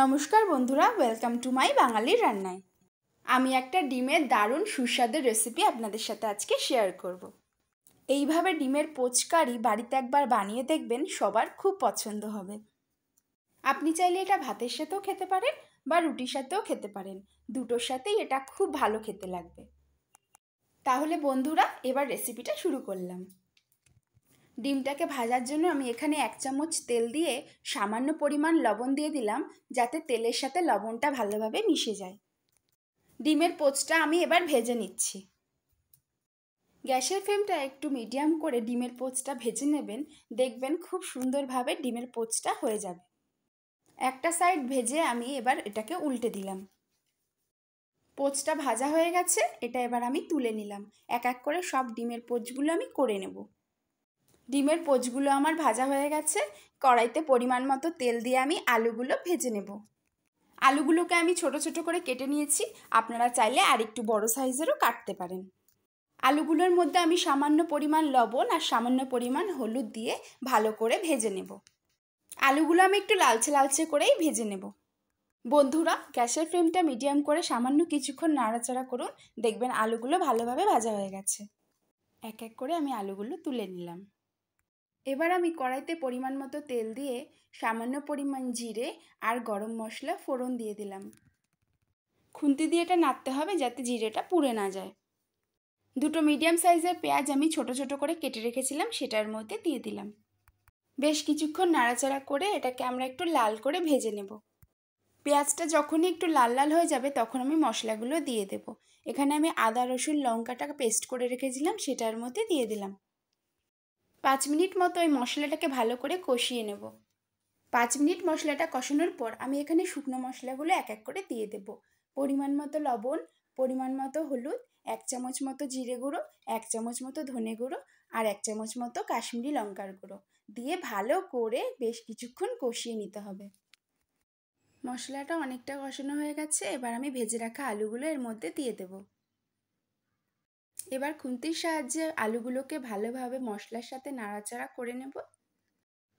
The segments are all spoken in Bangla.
নমস্কার বন্ধুরা, ওয়েলকাম টু মাই বাঙালির রান্নায়। আমি একটা ডিমের দারুণ সুস্বাদু রেসিপি আপনাদের সাথে আজকে শেয়ার করব। এইভাবে ডিমের পোচকারি বাড়িতে একবার বানিয়ে দেখবেন, সবার খুব পছন্দ হবে। আপনি চাইলে এটা ভাতের সাথেও খেতে পারেন বা রুটির সাথেও খেতে পারেন, দুটোর সাথেই এটা খুব ভালো খেতে লাগবে। তাহলে বন্ধুরা, এবার রেসিপিটা শুরু করলাম। ডিমটাকে ভাজার জন্য আমি এখানে 1 চামচ তেল দিয়ে সামান্য পরিমাণ লবণ দিয়ে দিলাম, যাতে তেলের সাথে লবণটা ভালোভাবে মিশে যায়। ডিমের পোচটা আমি এবার ভেজে নিচ্ছি। গ্যাসের ফ্লেমটা একটু মিডিয়াম করে ডিমের পোচটা ভেজে নেবেন, দেখবেন খুব সুন্দরভাবে ডিমের পোচটা হয়ে যাবে। একটা সাইড ভেজে আমি এবার এটাকে উল্টে দিলাম। পোচটা ভাজা হয়ে গেছে, এটা এবার আমি তুলে নিলাম। এক এক করে সব ডিমের পোচগুলো আমি করে নেব। ডিমের পোচগুলো আমার ভাজা হয়ে গেছে। কড়াইতে পরিমাণ মতো তেল দিয়ে আমি আলুগুলো ভেজে নেব। আলুগুলোকে আমি ছোট ছোট করে কেটে নিয়েছি, আপনারা চাইলে আর একটু বড় সাইজেরও কাটতে পারেন। আলুগুলোর মধ্যে আমি সামান্য পরিমাণ লবণ আর সামান্য পরিমাণ হলুদ দিয়ে ভালো করে ভেজে নেব। আলুগুলো আমি একটু লালচে লালচে করেই ভেজে নেব। বন্ধুরা, গ্যাসের ফ্লেমটা মিডিয়াম করে সামান্য কিছুক্ষণ নাড়াচাড়া করুন, দেখবেন আলুগুলো ভালোভাবে ভাজা হয়ে গেছে। এক এক করে আমি আলুগুলো তুলে নিলাম। এবার আমি কড়াইতে পরিমাণ মতো তেল দিয়ে সামান্য পরিমাণ জিরে আর গরম মশলা ফোড়ন দিয়ে দিলাম। খুন্তি দিয়ে এটা নাড়তে হবে যাতে জিরেটা পুড়ে না যায়। দুটো মিডিয়াম সাইজের পেঁয়াজ আমি ছোট ছোট করে কেটে রেখেছিলাম, সেটার মধ্যে দিয়ে দিলাম। বেশ কিছুক্ষণ নাড়াচাড়া করে এটাকে আমরা একটু লাল করে ভেজে নেব। পেঁয়াজটা যখনই একটু লাল লাল হয়ে যাবে তখন আমি মশলাগুলো দিয়ে দেব। এখানে আমি আদা রসুন লঙ্কাটা পেস্ট করে রেখেছিলাম, সেটার মধ্যে দিয়ে দিলাম। 5 মিনিট মতো ওই মশলাটাকে ভালো করে কষিয়ে নেব। 5 মিনিট মশলাটা কষানোর পর আমি এখানে শুকনো মশলাগুলো এক এক করে দিয়ে দেব। পরিমাণ মতো লবণ, পরিমাণ মতো হলুদ, 1 চামচ মতো জিরে গুঁড়ো, 1 চামচ মতো ধনে গুঁড়ো আর 1 চামচ মতো কাশ্মীরি লঙ্কার গুঁড়ো দিয়ে ভালো করে বেশ কিছুক্ষণ কষিয়ে নিতে হবে। মশলাটা অনেকটা কষানো হয়ে গেছে, এবার আমি ভেজে রাখা আলুগুলো এর মধ্যে দিয়ে দেব। এবার খুন্তির সাহায্যে আলুগুলোকে ভালোভাবে মশলার সাথে নাড়াচাড়া করে নেব।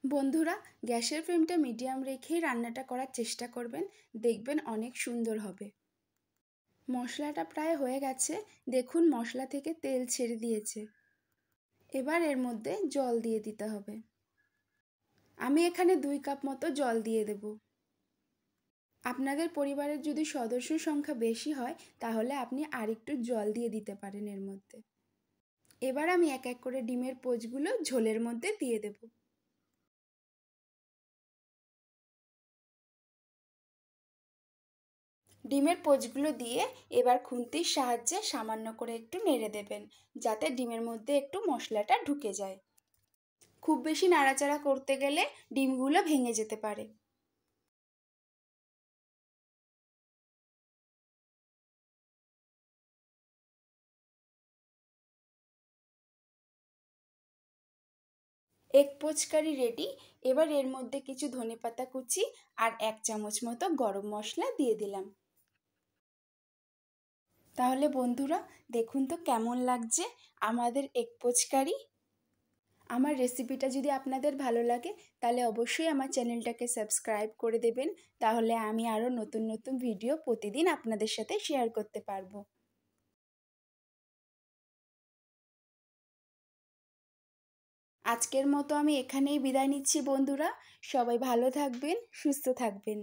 বন্ধুরা, গ্যাসের ফ্লেমটা মিডিয়াম রেখেই রান্নাটা করার চেষ্টা করবেন, দেখবেন অনেক সুন্দর হবে। মশলাটা প্রায় হয়ে গেছে, দেখুন মশলা থেকে তেল ছেড়ে দিয়েছে। এবার এর মধ্যে জল দিয়ে দিতে হবে। আমি এখানে 2 কাপ মতো জল দিয়ে দেব। আপনাদের পরিবারের যদি সদস্য সংখ্যা বেশি হয় তাহলে আপনি আরেকটু জল দিয়ে দিতে পারেন এর মধ্যে। এবার আমি এক এক করে ডিমের পোচগুলো ঝোলের মধ্যে দিয়ে দেব। ডিমের পোচগুলো দিয়ে এবার খুন্তির সাহায্যে সামান্য করে একটু নেড়ে দেবেন, যাতে ডিমের মধ্যে একটু মশলাটা ঢুকে যায়। খুব বেশি নাড়াচাড়া করতে গেলে ডিমগুলো ভেঙে যেতে পারে। এগ পোচকারি রেডি। এবার এর মধ্যে কিছু ধনেপাতা কুচি আর 1 চামচ মতো গরম মশলা দিয়ে দিলাম। তাহলে বন্ধুরা, দেখুন তো কেমন লাগছে আমাদের এগ পোচকারি। আমার রেসিপিটা যদি আপনাদের ভালো লাগে তাহলে অবশ্যই আমার চ্যানেলটাকে সাবস্ক্রাইব করে দেবেন, তাহলে আমি আরও নতুন নতুন ভিডিও প্রতিদিন আপনাদের সাথে শেয়ার করতে পারবো। আজকের মতো আমি এখানেই বিদায় নিচ্ছি বন্ধুরা। সবাই ভালো থাকবেন, সুস্থ থাকবেন।